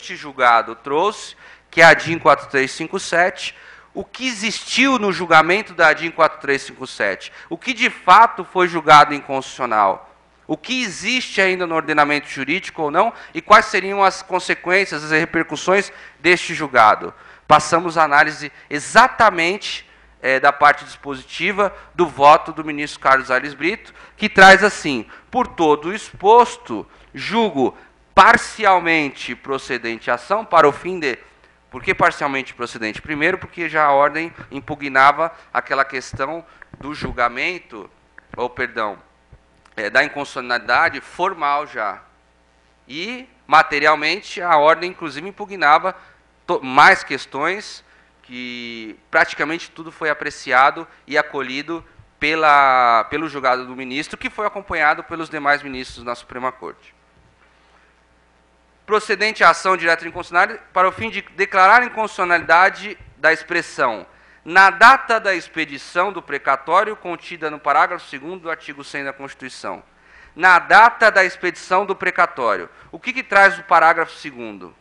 este julgado trouxe, que é a DIN 4357, o que existiu no julgamento da DIN 4357, o que de fato foi julgado inconstitucional, o que existe ainda no ordenamento jurídico ou não, e quais seriam as consequências, as repercussões deste julgado. Passamos a análise exatamente da parte dispositiva do voto do ministro Carlos Aires Brito, que traz assim: por todo o exposto, julgo parcialmente procedente a ação para o fim de... Por que parcialmente procedente? Primeiro, porque já a ordem impugnava aquela questão do julgamento, ou perdão, da inconstitucionalidade formal já. E, materialmente, a ordem, inclusive, impugnava mais questões, que praticamente tudo foi apreciado e acolhido pelo julgado do ministro, que foi acompanhado pelos demais ministros na Suprema Corte. Procedente à ação direta de inconstitucionalidade para o fim de declarar a inconstitucionalidade da expressão na data da expedição do precatório contida no parágrafo 2º do artigo 100 da Constituição. Na data da expedição do precatório. O que traz o parágrafo 2º?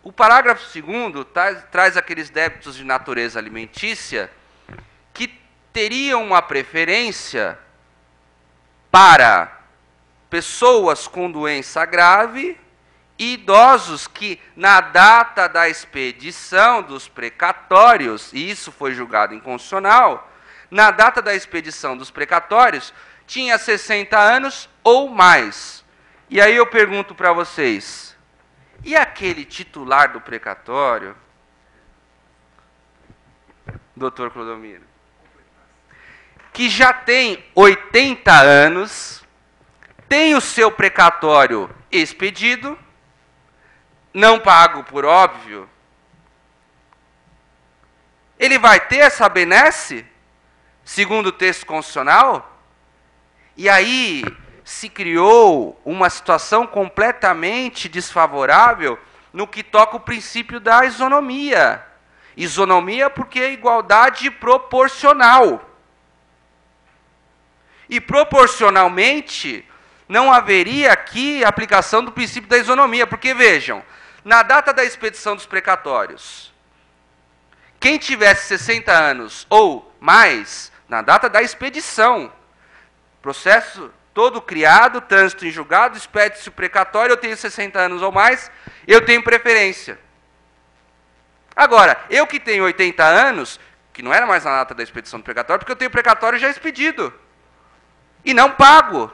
O parágrafo 2º traz aqueles débitos de natureza alimentícia que teriam uma preferência para pessoas com doença grave e idosos que, na data da expedição dos precatórios, e isso foi julgado inconstitucional, na data da expedição dos precatórios, tinha 60 anos ou mais. E aí eu pergunto para vocês, e aquele titular do precatório, doutor Clodomiro, que já tem 80 anos, tem o seu precatório expedido, não pago por óbvio, ele vai ter essa benesse, segundo o texto constitucional? E aí se criou uma situação completamente desfavorável no que toca o princípio da isonomia. Isonomia porque é igualdade proporcional. E proporcionalmente não haveria aqui aplicação do princípio da isonomia, porque vejam, na data da expedição dos precatórios, quem tivesse 60 anos ou mais, na data da expedição, processo todo criado, trânsito em julgado, expede-se o precatório, eu tenho 60 anos ou mais, eu tenho preferência. Agora, eu que tenho 80 anos, que não era mais na data da expedição do precatório, porque eu tenho o precatório já expedido, e não pago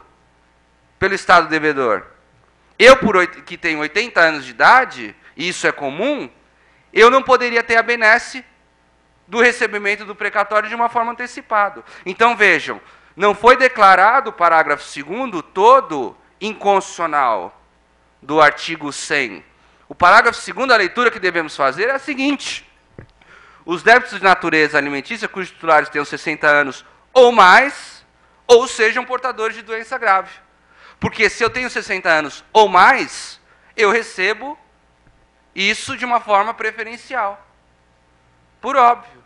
pelo Estado devedor. Eu, que tenho 80 anos de idade, e isso é comum, eu não poderia ter a benesse do recebimento do precatório de uma forma antecipada. Então, vejam, não foi declarado o parágrafo 2º todo inconstitucional do artigo 100. O parágrafo 2º, a leitura que devemos fazer é a seguinte: os débitos de natureza alimentícia cujos titulares tenham 60 anos ou mais, ou sejam portadores de doença grave. Porque se eu tenho 60 anos ou mais, eu recebo isso de uma forma preferencial. Por óbvio.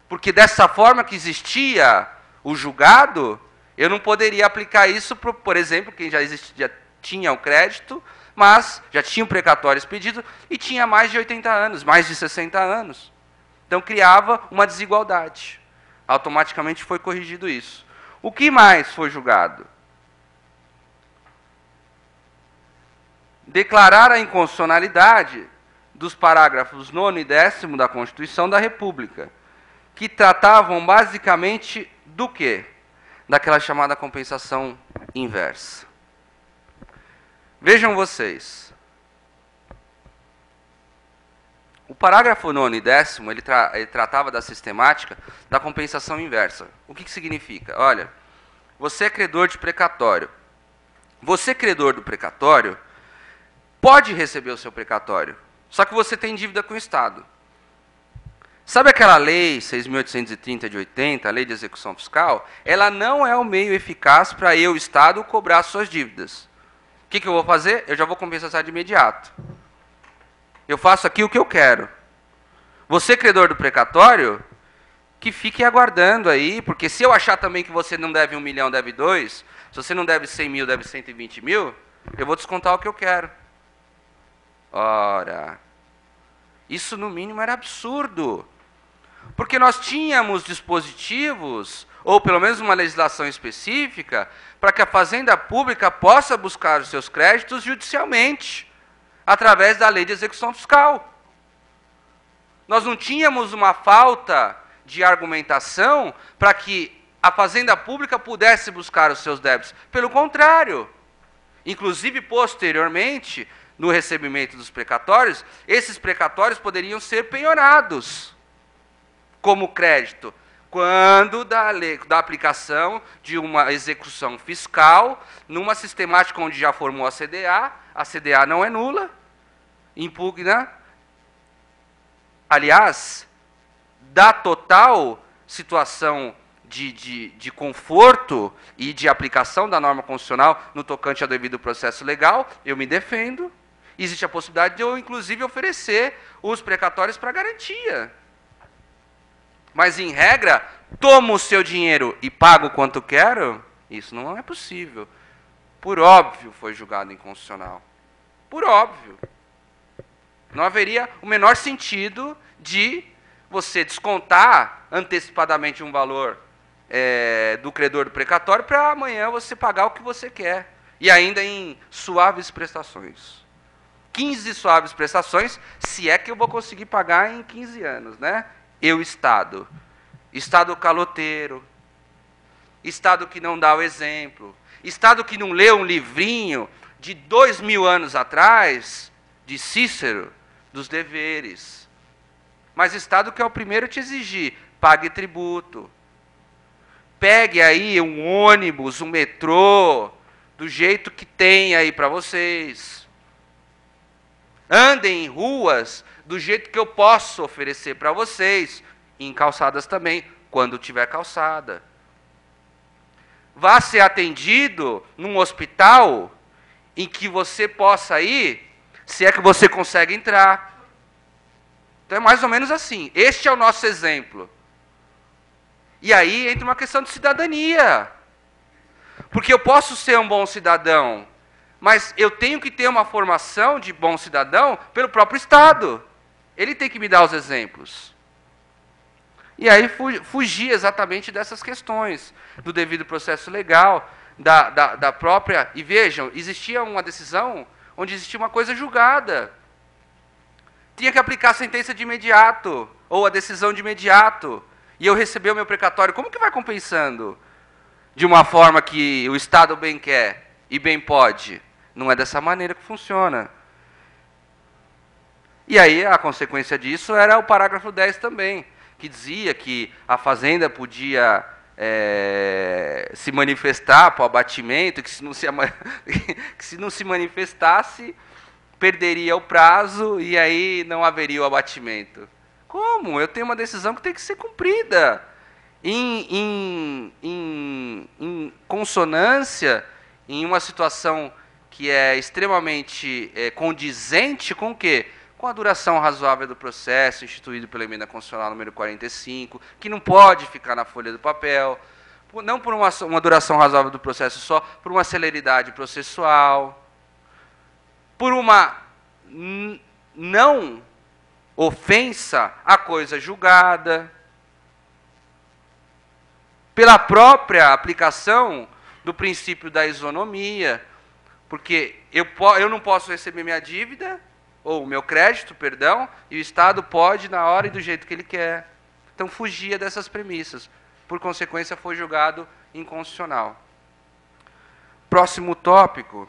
Porque dessa forma que existia o julgado, eu não poderia aplicar isso, por exemplo, quem já tinha o crédito, mas já tinha o precatório expedido e tinha mais de 80 anos, mais de 60 anos. Então criava uma desigualdade. Automaticamente foi corrigido isso. O que mais foi julgado? Declarar a inconstitucionalidade dos parágrafos 9º e 10º da Constituição da República, que tratavam basicamente do quê? Daquela chamada compensação inversa. Vejam vocês. O parágrafo 9º e 10º, ele tratava da sistemática da compensação inversa. O que significa? Olha, você é credor de precatório. Você, credor do precatório, pode receber o seu precatório, só que você tem dívida com o Estado. Sabe aquela lei 6.830 de 80, a lei de execução fiscal? Ela não é o meio eficaz para eu, Estado, cobrar suas dívidas. O que eu vou fazer? Eu já vou compensar de imediato. Eu faço aqui o que eu quero. Você, credor do precatório, que fique aguardando aí, porque se eu achar também que você não deve 1 milhão, deve 2, se você não deve 100 mil, deve 120 mil, eu vou descontar o que eu quero. Ora, isso no mínimo era absurdo. Porque nós tínhamos dispositivos, ou pelo menos uma legislação específica, para que a Fazenda Pública possa buscar os seus créditos judicialmente, através da Lei de Execução Fiscal. Nós não tínhamos uma falta de argumentação para que a Fazenda Pública pudesse buscar os seus débitos. Pelo contrário, inclusive posteriormente, no recebimento dos precatórios, esses precatórios poderiam ser penhorados como crédito, quando da aplicação de uma execução fiscal, numa sistemática onde já formou a CDA não é nula, impugna. Aliás, da total situação de conforto e de aplicação da norma constitucional no tocante ao devido processo legal, eu me defendo. Existe a possibilidade de eu, inclusive, oferecer os precatórios para garantia. Mas, em regra, tomo o seu dinheiro e pago quanto quero? Isso não é possível. Por óbvio, foi julgado inconstitucional. Por óbvio. Não haveria o menor sentido de você descontar antecipadamente um valor do credor do precatório para amanhã você pagar o que você quer. E ainda em suaves prestações. 15 suaves prestações, se é que eu vou conseguir pagar em 15 anos, né? Eu, Estado. Estado caloteiro. Estado que não dá o exemplo. Estado que não lê um livrinho de 2000 anos atrás, de Cícero, dos deveres. Mas Estado que é o primeiro a te exigir, pague tributo. Pegue aí um ônibus, um metrô, do jeito que tem aí para vocês. Andem em ruas do jeito que eu posso oferecer para vocês, em calçadas também, quando tiver calçada. Vá ser atendido num hospital em que você possa ir, se é que você consegue entrar. Então é mais ou menos assim. Este é o nosso exemplo. E aí entra uma questão de cidadania. Porque eu posso ser um bom cidadão, mas eu tenho que ter uma formação de bom cidadão pelo próprio Estado. Ele tem que me dar os exemplos. E aí fugir exatamente dessas questões, do devido processo legal, da própria... E vejam, existia uma decisão onde existia uma coisa julgada. Tinha que aplicar a sentença de imediato, ou a decisão de imediato. E eu recebi o meu precatório. Como que vai compensando? De uma forma que o Estado bem quer e bem pode. Não é dessa maneira que funciona. E aí a consequência disso era o parágrafo 10 também, que dizia que a Fazenda podia se manifestar para o abatimento, que se não se manifestasse, perderia o prazo e aí não haveria o abatimento. Como? Eu tenho uma decisão que tem que ser cumprida. Em consonância, em uma situação que é extremamente condizente com o quê? Com a duração razoável do processo, instituído pela Emenda Constitucional número 45, que não pode ficar na folha do papel, não por uma duração razoável do processo só, por uma celeridade processual, por uma não ofensa à coisa julgada, pela própria aplicação do princípio da isonomia, porque eu não posso receber minha dívida, ou o meu crédito, perdão, e o Estado pode na hora e do jeito que ele quer. Então fugia dessas premissas. Por consequência, foi julgado inconstitucional. Próximo tópico,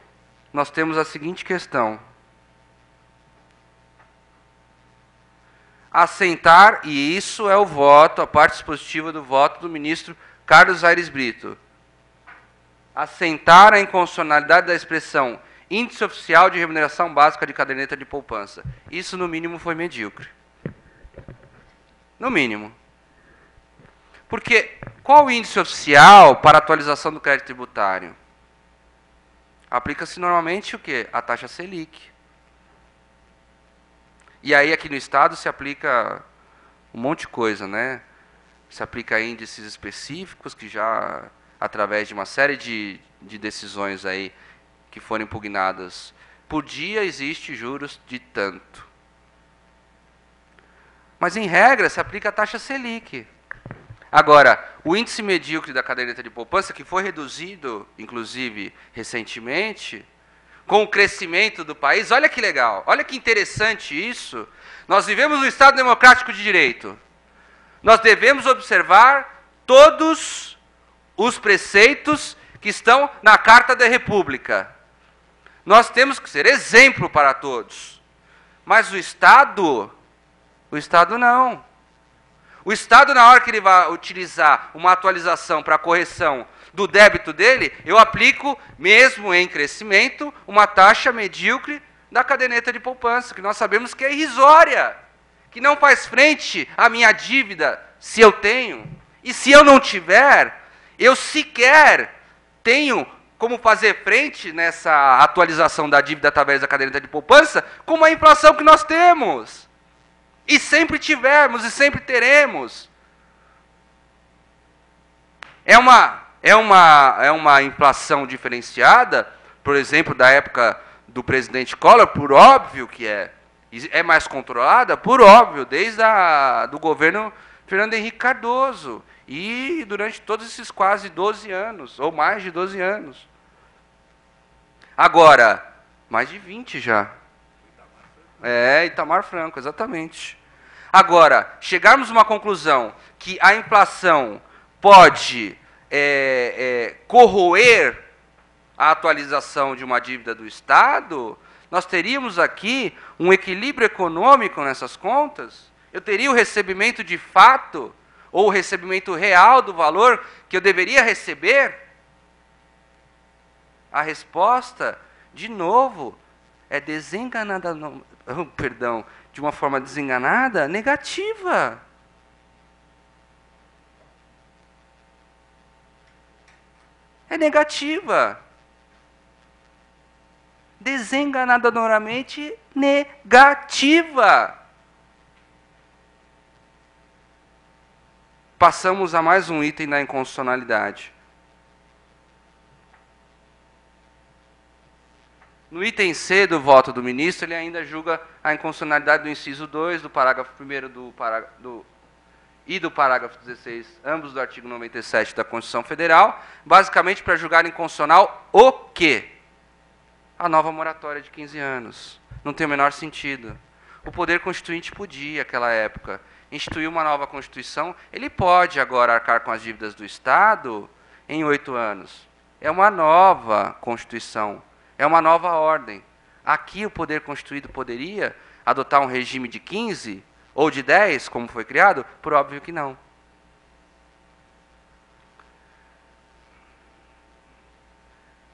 nós temos a seguinte questão. Assentar, e isso é o voto, a parte dispositiva do voto do ministro Carlos Aires Brito. Assentar a inconstitucionalidade da expressão índice oficial de remuneração básica de caderneta de poupança. Isso, no mínimo, foi medíocre. No mínimo. Porque qual o índice oficial para atualização do crédito tributário? Aplica-se normalmente o quê? A taxa Selic. E aí, aqui no Estado, se aplica um monte de coisa, né? Se aplica índices específicos, que já, através de uma série de decisões aí, que forem impugnadas. Por dia existe juros de tanto. Mas, em regra, se aplica a taxa Selic. Agora, o índice medíocre da caderneta de poupança, que foi reduzido, inclusive, recentemente, com o crescimento do país, olha que legal, olha que interessante isso. Nós vivemos um Estado democrático de direito. Nós devemos observar todos os preceitos que estão na Carta da República. Nós temos que ser exemplo para todos. Mas o Estado não. O Estado, na hora que ele vai utilizar uma atualização para a correção do débito dele, eu aplico, mesmo em crescimento, uma taxa medíocre da caderneta de poupança, que nós sabemos que é irrisória, que não faz frente à minha dívida, se eu tenho. E se eu não tiver, eu sequer tenho como fazer frente nessa atualização da dívida através da caderneta de poupança com a inflação que nós temos. E sempre tivemos e sempre teremos. É uma inflação diferenciada, por exemplo, da época do presidente Collor, por óbvio que é. É mais controlada, por óbvio, desde do governo Fernando Henrique Cardoso. E durante todos esses quase 12 anos, ou mais de 12 anos. Agora, mais de 20 já. Itamar Franco, exatamente. Agora, chegarmos a uma conclusão que a inflação pode corroer a atualização de uma dívida do Estado, nós teríamos aqui um equilíbrio econômico nessas contas? Eu teria o recebimento de fato, ou o recebimento real do valor que eu deveria receber? A resposta, de novo, é desenganada, de uma forma desenganada, negativa. É negativa. Desenganadoramente negativa. Passamos a mais um item da inconstitucionalidade. No item C do voto do ministro, ele ainda julga a inconstitucionalidade do inciso 2, do parágrafo 1º e do parágrafo 16, ambos do artigo 97 da Constituição Federal, basicamente para julgar inconstitucional o quê? A nova moratória de 15 anos. Não tem o menor sentido. O Poder Constituinte podia, naquela época, instituir uma nova Constituição. Ele pode agora arcar com as dívidas do Estado em 8 anos. É uma nova Constituição. É uma nova ordem. Aqui o Poder Constituído poderia adotar um regime de 15 ou de 10, como foi criado? Por óbvio que não.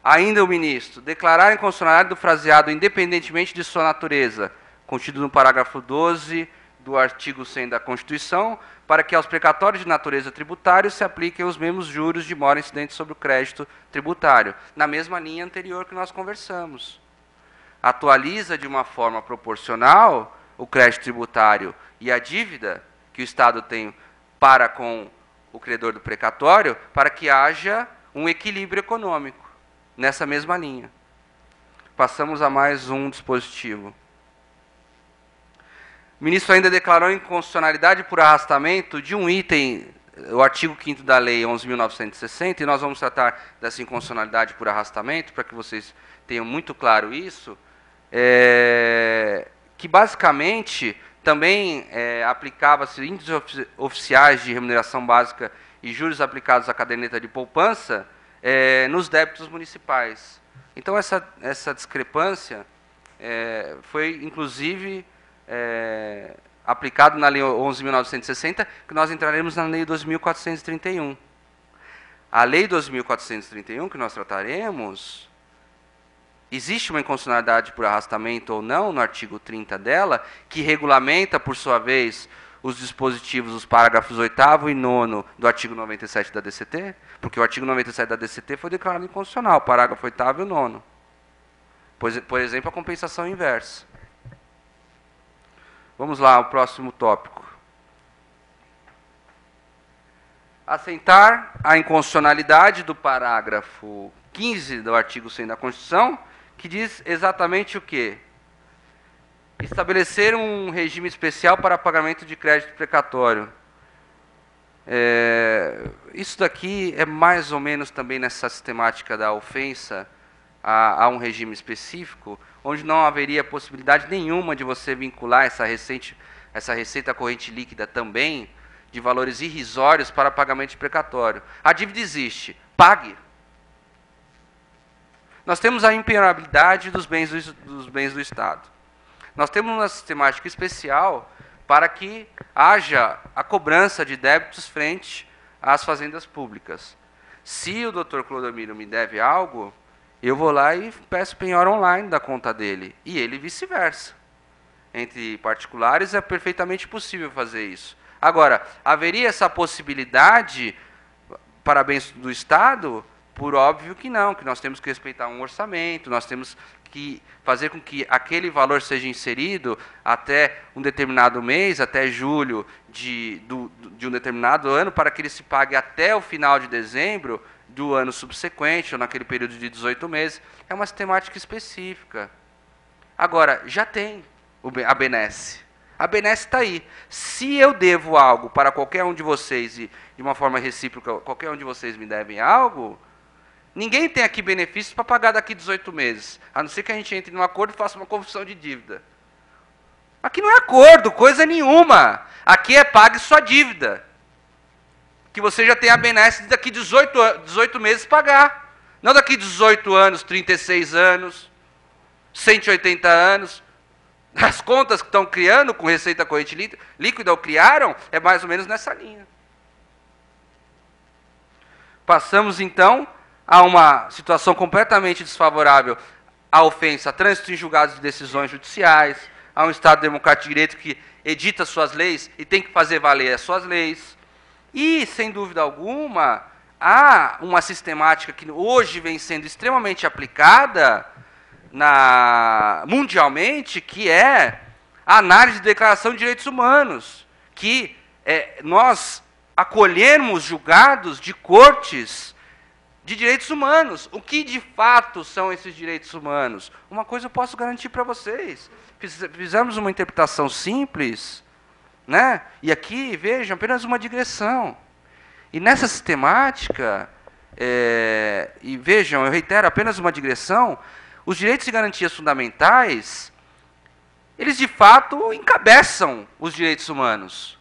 Ainda o ministro, declarar a inconstitucionalidade do fraseado independentemente de sua natureza, contido no parágrafo 12 do artigo 100 da Constituição, para que aos precatórios de natureza tributária se apliquem os mesmos juros de mora incidentes sobre o crédito tributário, na mesma linha anterior que nós conversamos. Atualiza de uma forma proporcional o crédito tributário e a dívida que o Estado tem para com o credor do precatório, para que haja um equilíbrio econômico, nessa mesma linha. Passamos a mais um dispositivo. O ministro ainda declarou inconstitucionalidade por arrastamento de um item, o artigo 5º da Lei 11.960, e nós vamos tratar dessa inconstitucionalidade por arrastamento, para que vocês tenham muito claro isso, que basicamente também aplicava-se índices oficiais de remuneração básica e juros aplicados à caderneta de poupança nos débitos municipais. Então, essa discrepância foi, inclusive, aplicado na Lei 11.960, que nós entraremos na Lei 2.431. A Lei 2.431, que nós trataremos, existe uma inconstitucionalidade por arrastamento ou não, no artigo 30 dela, que regulamenta, por sua vez, os dispositivos, os parágrafos 8º e 9º do artigo 97 da DCT, porque o artigo 97 da DCT foi declarado inconstitucional, o parágrafo 8º e o 9º. Por exemplo, a compensação inversa. Vamos lá, o próximo tópico. Assentar a inconstitucionalidade do parágrafo 15 do artigo 100 da Constituição, que diz exatamente o quê? Estabelecer um regime especial para pagamento de crédito precatório. Isso daqui é mais ou menos também nessa sistemática da ofensa a um regime específico, onde não haveria possibilidade nenhuma de você vincular essa receita corrente líquida também de valores irrisórios para pagamento de precatório. A dívida existe, pague. Nós temos a impenhorabilidade dos bens do Estado. Nós temos uma sistemática especial para que haja a cobrança de débitos frente às fazendas públicas. Se o doutor Clodomiro me deve algo, eu vou lá e peço penhora online da conta dele, e ele vice-versa. Entre particulares é perfeitamente possível fazer isso. Agora, haveria essa possibilidade para bens do Estado? Por óbvio que não, que nós temos que respeitar um orçamento, nós temos que fazer com que aquele valor seja inserido até um determinado mês, até julho de um determinado ano, para que ele se pague até o final de dezembro do ano subsequente, ou naquele período de 18 meses. É uma sistemática específica. Agora, já tem a benesse. A benesse está aí. Se eu devo algo para qualquer um de vocês, e de uma forma recíproca, qualquer um de vocês me devem algo, ninguém tem aqui benefícios para pagar daqui 18 meses, a não ser que a gente entre num acordo e faça uma confissão de dívida. Aqui não é acordo, coisa nenhuma. Aqui é pague sua dívida, que você já tem a benesse de daqui 18 meses pagar. Não daqui 18 anos, 36 anos, 180 anos. As contas que estão criando com receita corrente líquida ou criaram, é mais ou menos nessa linha. Passamos, então, a uma situação completamente desfavorável à ofensa, a trânsito em julgados de decisões judiciais, a um Estado democrático de direito que edita suas leis e tem que fazer valer as suas leis. E, sem dúvida alguma, há uma sistemática que hoje vem sendo extremamente aplicada mundialmente, que é a análise de declaração de direitos humanos, que nós acolhermos julgados de cortes de direitos humanos. O que de fato são esses direitos humanos? Uma coisa eu posso garantir para vocês. Fizemos uma interpretação simples, né? E aqui, vejam, apenas uma digressão. E nessa sistemática, e vejam, eu reitero, apenas uma digressão, os direitos e garantias fundamentais, eles de fato encabeçam os direitos humanos.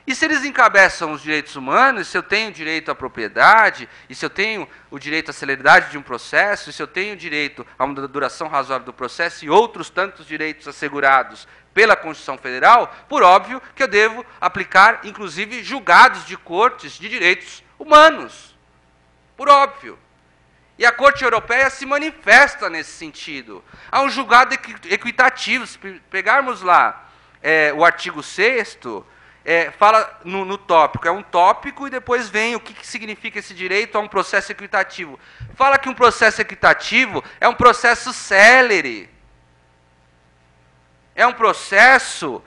E se eles encabeçam os direitos humanos, se eu tenho direito à propriedade, e se eu tenho o direito à celeridade de um processo, e se eu tenho direito a uma duração razoável do processo e outros tantos direitos assegurados pela Constituição Federal, por óbvio que eu devo aplicar, inclusive, julgados de cortes de direitos humanos. Por óbvio. E a Corte Europeia se manifesta nesse sentido. Há um julgado equitativo. Se pegarmos lá o artigo 6º, fala no tópico, é um tópico e depois vem o que significa esse direito a um processo equitativo. Fala que um processo equitativo é um processo célere. É um processo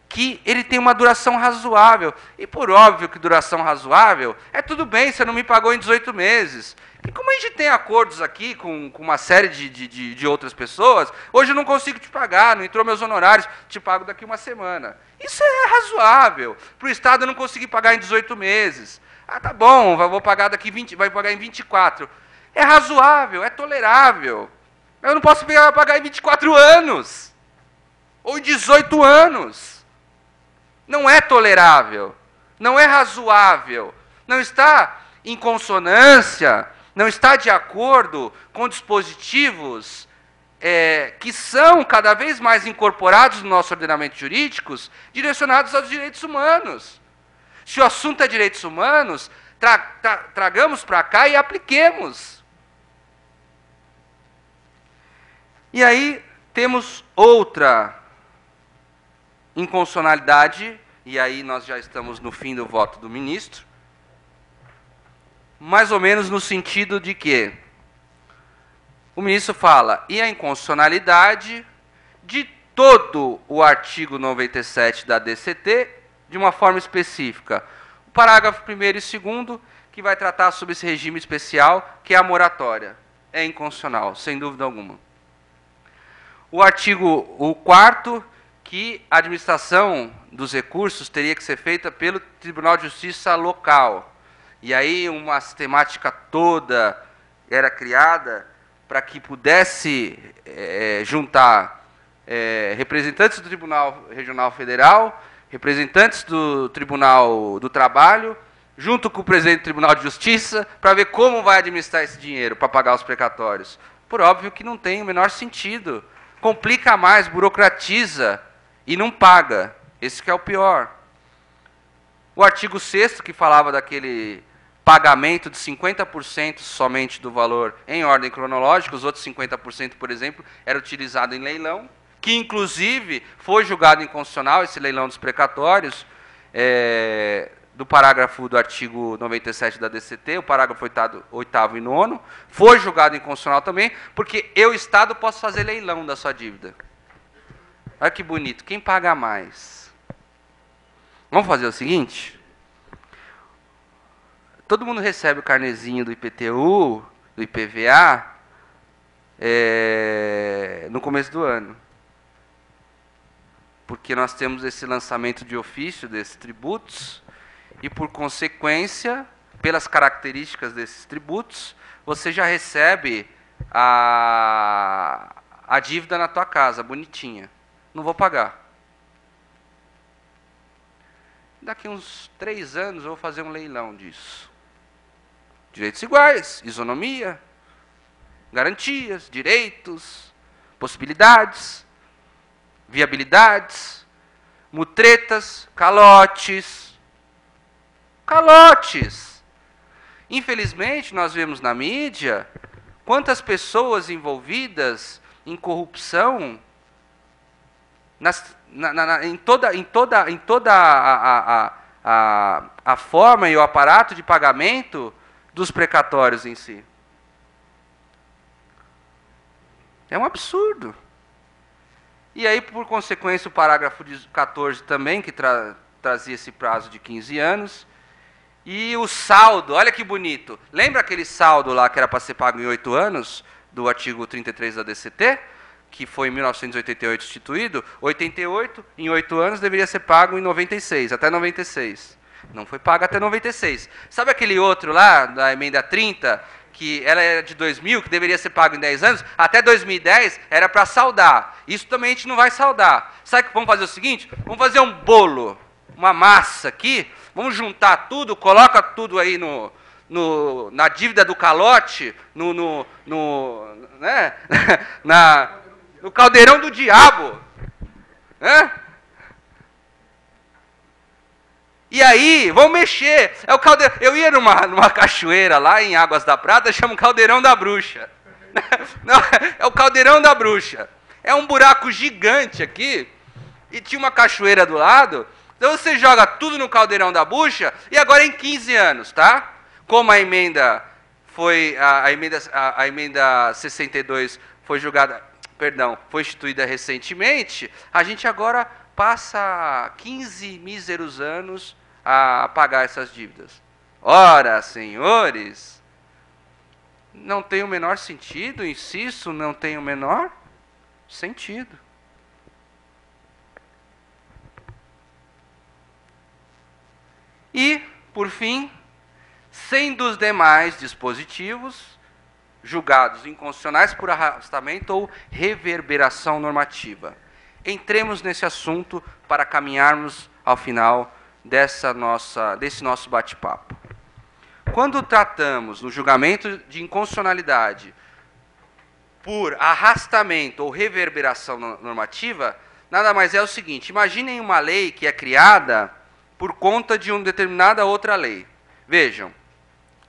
que ele tem uma duração razoável. E por óbvio que duração razoável, tudo bem, você não me pagou em 18 meses. E como a gente tem acordos aqui com uma série de outras pessoas, hoje eu não consigo te pagar, não entrou meus honorários, te pago daqui uma semana. Isso é razoável. Para o Estado eu não conseguir pagar em 18 meses. Ah, tá bom, vou pagar vai pagar em 24. É razoável, é tolerável. Eu não posso pagar em 24 anos. Ou em 18 anos. Não é tolerável. Não é razoável. Não está em consonância, não está de acordo com dispositivos que são cada vez mais incorporados no nosso ordenamento jurídico, direcionados aos direitos humanos. Se o assunto é direitos humanos, tragamos para cá e apliquemos. E aí temos outra inconstitucionalidade, e aí nós já estamos no fim do voto do ministro, mais ou menos no sentido de que o ministro fala, e a inconstitucionalidade de todo o artigo 97 da DCT, de uma forma específica. O parágrafo 1º e 2º, que vai tratar sobre esse regime especial, que é a moratória. É inconstitucional, sem dúvida alguma. O quarto, que a administração dos recursos teria que ser feita pelo Tribunal de Justiça local. E aí uma sistemática toda era criada para que pudesse juntar representantes do Tribunal Regional Federal, representantes do Tribunal do Trabalho, junto com o presidente do Tribunal de Justiça, para ver como vai administrar esse dinheiro para pagar os precatórios. Por óbvio que não tem o menor sentido. Complica mais, burocratiza e não paga. Esse que é o pior. O artigo 6º, que falava daquele pagamento de 50% somente do valor em ordem cronológica, os outros 50%, por exemplo, era utilizado em leilão, que inclusive foi julgado inconstitucional, esse leilão dos precatórios, do parágrafo do artigo 97 da DCT, o parágrafo 8º e 9º, foi julgado inconstitucional também, porque eu, Estado, posso fazer leilão da sua dívida. Olha que bonito, quem paga mais? Vamos fazer o seguinte? Todo mundo recebe o carnezinho do IPTU, do IPVA, no começo do ano. Porque nós temos esse lançamento de ofício desses tributos, e, por consequência, pelas características desses tributos, você já recebe a dívida na tua casa, bonitinha. Não vou pagar. Daqui uns 3 anos eu vou fazer um leilão disso. Direitos iguais, isonomia, garantias, direitos, possibilidades, viabilidades, mutretas, calotes. Calotes! Infelizmente, nós vemos na mídia quantas pessoas envolvidas em corrupção em toda a forma e o aparato de pagamento dos precatórios em si. É um absurdo. E aí, por consequência, o parágrafo 14 também, que trazia esse prazo de 15 anos, e o saldo, olha que bonito. Lembra aquele saldo lá que era para ser pago em 8 anos, do artigo 33 da DCT, que foi em 1988 instituído? 88, em 8 anos, deveria ser pago em 96, até 96. Não foi pago até 96. Sabe aquele outro lá, da emenda 30, que ela era de 2000, que deveria ser pago em 10 anos? Até 2010 era para saldar. Isso também a gente não vai saldar. Sabe que vamos fazer o seguinte? Vamos fazer um bolo, uma massa aqui, vamos juntar tudo, coloca tudo aí na dívida do calote, no caldeirão do diabo. Né? E aí, vamos mexer. É o caldeirão. Eu ia numa cachoeira lá em Águas da Prata, chama Caldeirão da Bruxa. Não, é o Caldeirão da Bruxa. É um buraco gigante aqui, e tinha uma cachoeira do lado. Então você joga tudo no Caldeirão da Bruxa, e agora em 15 anos, tá? Como a emenda foi, a emenda 62 foi julgada, foi instituída recentemente, a gente agora passa 15 míseros anos a pagar essas dívidas. Ora, senhores, não tem o menor sentido, insisto, não tem o menor sentido. E, por fim, sendo os demais dispositivos julgados inconstitucionais por arrastamento ou reverberação normativa. Entremos nesse assunto para caminharmos ao final desse nosso bate-papo. Quando tratamos no julgamento de inconstitucionalidade por arrastamento ou reverberação normativa, nada mais é o seguinte: imaginem uma lei que é criada por conta de uma determinada outra lei. Vejam,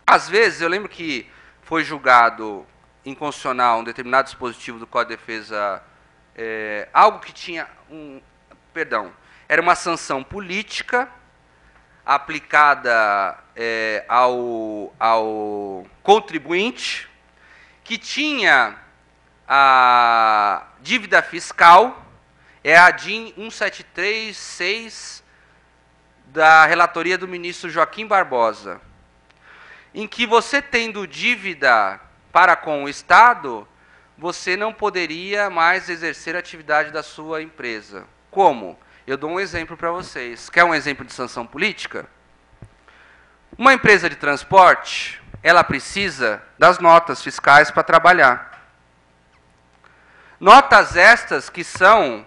às vezes, eu lembro que foi julgado inconstitucional um determinado dispositivo do Código de Defesa, algo que tinha era uma sanção política aplicada ao contribuinte, que tinha a dívida fiscal, a DIN 1736 da relatoria do ministro Joaquim Barbosa, em que você tendo dívida para com o Estado, você não poderia mais exercer a atividade da sua empresa. Como? Eu dou um exemplo para vocês. Quer um exemplo de sanção política? Uma empresa de transporte, ela precisa das notas fiscais para trabalhar. Notas estas que são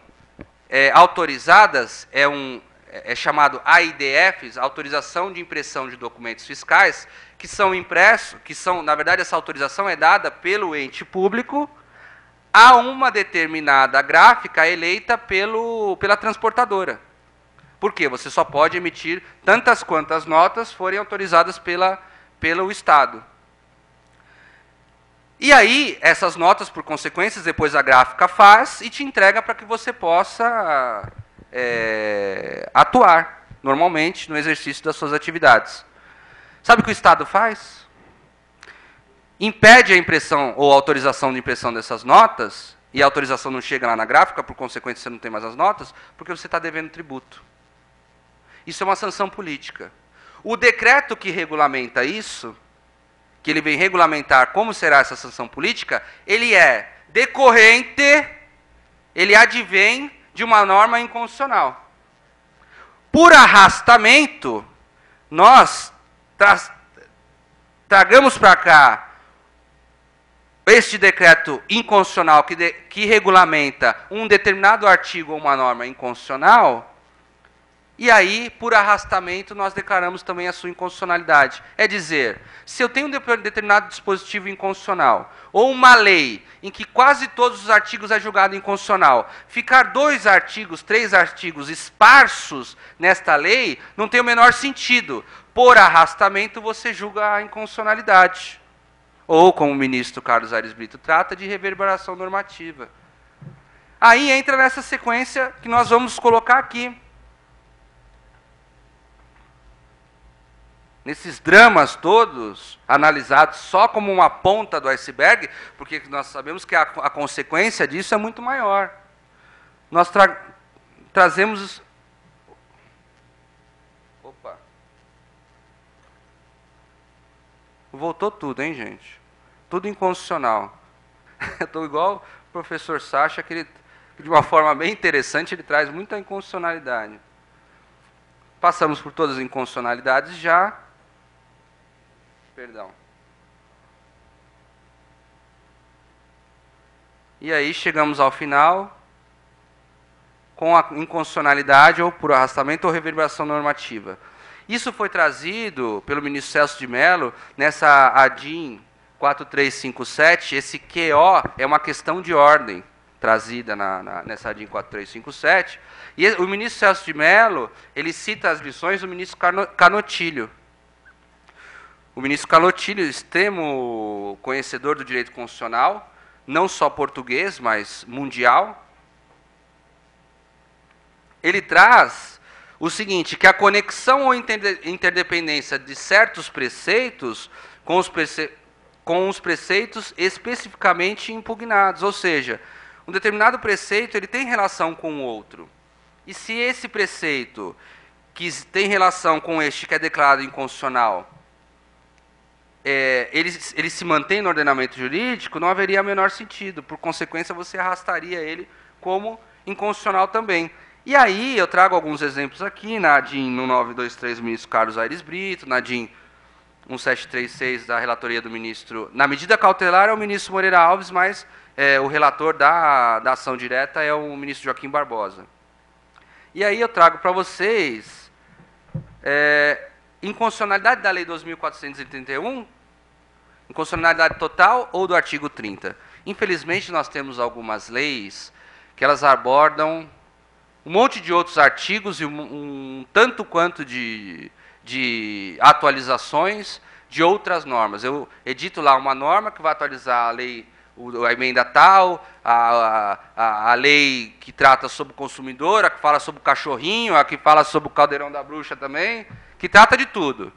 autorizadas, é chamado AIDFs, Autorização de Impressão de Documentos Fiscais, que são impressos, na verdade, essa autorização é dada pelo ente público a uma determinada gráfica eleita pela transportadora. Por quê? Você só pode emitir tantas quantas notas forem autorizadas pelo Estado. E aí, essas notas, por consequências, depois a gráfica faz e te entrega para que você possa atuar, normalmente, no exercício das suas atividades. Sabe o que o Estado faz? Impede a impressão ou a autorização de impressão dessas notas, e a autorização não chega lá na gráfica, por consequência você não tem mais as notas, porque você está devendo tributo. Isso é uma sanção política. O decreto que regulamenta isso, que ele vem regulamentar como será essa sanção política, ele é decorrente, ele advém de uma norma inconstitucional. Por arrastamento, nós tragamos para cá este decreto inconstitucional que regulamenta um determinado artigo ou uma norma inconstitucional, e aí, por arrastamento, nós declaramos também a sua inconstitucionalidade. É dizer, se eu tenho um determinado dispositivo inconstitucional, ou uma lei em que quase todos os artigos é julgado inconstitucional, ficar 2 artigos, 3 artigos esparsos nesta lei, não tem o menor sentido. Por arrastamento, você julga a inconstitucionalidade. Ou, como o ministro Carlos Aires Brito trata, de reverberação normativa. Aí entra nessa sequência que nós vamos colocar aqui. Nesses dramas todos, analisados só como uma ponta do iceberg, porque nós sabemos que a consequência disso é muito maior. Nós trazemos... Opa! Voltou tudo, hein, gente? Tudo inconstitucional. Eu estou igual o professor Sacha, que ele, de uma forma bem interessante, ele traz muita inconstitucionalidade. Passamos por todas as inconstitucionalidades já. Perdão. E aí chegamos ao final com a inconstitucionalidade ou por arrastamento ou reverberação normativa. Isso foi trazido pelo ministro Celso de Mello nessa ADIM 4357. Esse QO é uma questão de ordem trazida nessa ADIM 4357. E o ministro Celso de Mello, ele cita as lições do ministro Canotilho. O ministro Canotilho, extremo conhecedor do direito constitucional, não só português, mas mundial, ele traz o seguinte, que a conexão ou interdependência de certos preceitos com os preceitos especificamente impugnados, ou seja, um determinado preceito ele tem relação com o outro. E se esse preceito que tem relação com este que é declarado inconstitucional, ele se mantém no ordenamento jurídico, não haveria o menor sentido. Por consequência, você arrastaria ele como inconstitucional também. E aí, eu trago alguns exemplos aqui, na ADIM 1923 do ministro Carlos Aires Brito, na ADIM 1736 da relatoria do ministro... Na medida cautelar é o ministro Moreira Alves, mas o relator da ação direta é o ministro Joaquim Barbosa. E aí eu trago para vocês... inconstitucionalidade da Lei 2.431, inconstitucionalidade total ou do artigo 30. Infelizmente, nós temos algumas leis que elas abordam um monte de outros artigos e um tanto quanto de atualizações de outras normas. Eu edito lá uma norma que vai atualizar a lei, a emenda tal, a lei que trata sobre o consumidor, a que fala sobre o cachorrinho, a que fala sobre o caldeirão da bruxa também, que trata de tudo.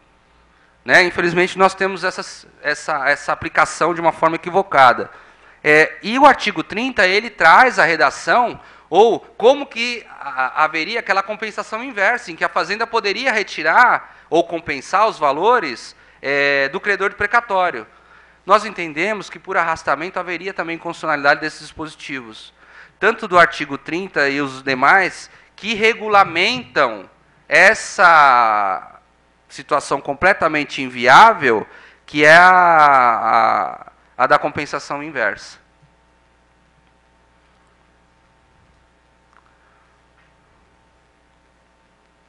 Né? Infelizmente, nós temos essa aplicação de uma forma equivocada. E o artigo 30, ele traz a redação, ou como que haveria aquela compensação inversa, em que a Fazenda poderia retirar ou compensar os valores do credor de precatório. nós entendemos que por arrastamento haveria também constitucionalidade desses dispositivos, tanto do artigo 30 e os demais, que regulamentam essa situação completamente inviável, que é a da compensação inversa.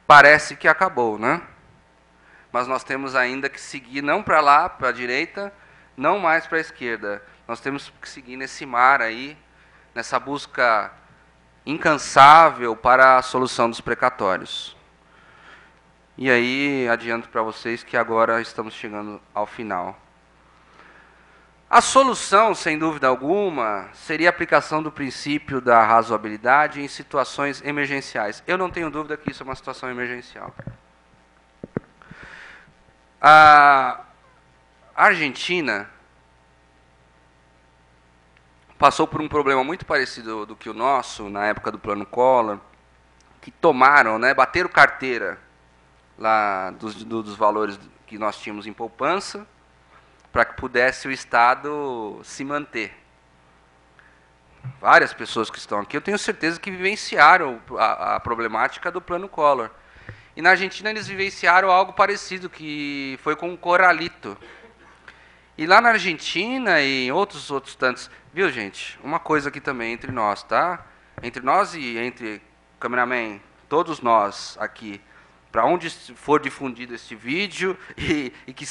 Parece que acabou, né? Mas nós temos ainda que seguir não para lá, para a direita, não mais para a esquerda. Nós temos que seguir nesse mar aí, nessa busca incansável para a solução dos precatórios. E aí, adianto para vocês que agora estamos chegando ao final. A solução, sem dúvida alguma, seria a aplicação do princípio da razoabilidade em situações emergenciais. Eu não tenho dúvida que isso é uma situação emergencial. A Argentina passou por um problema muito parecido do que o nosso, na época do Plano Collor, que tomaram, né, bateram carteira lá dos valores que nós tínhamos em poupança, para que pudesse o Estado se manter. Várias pessoas que estão aqui, eu tenho certeza que vivenciaram a problemática do Plano Collor. E na Argentina eles vivenciaram algo parecido, que foi com o Corralito. E lá na Argentina e em outros tantos... Viu, gente? Uma coisa aqui também entre nós, tá? Entre nós e entre cameraman, todos nós aqui, para onde for difundido este vídeo e que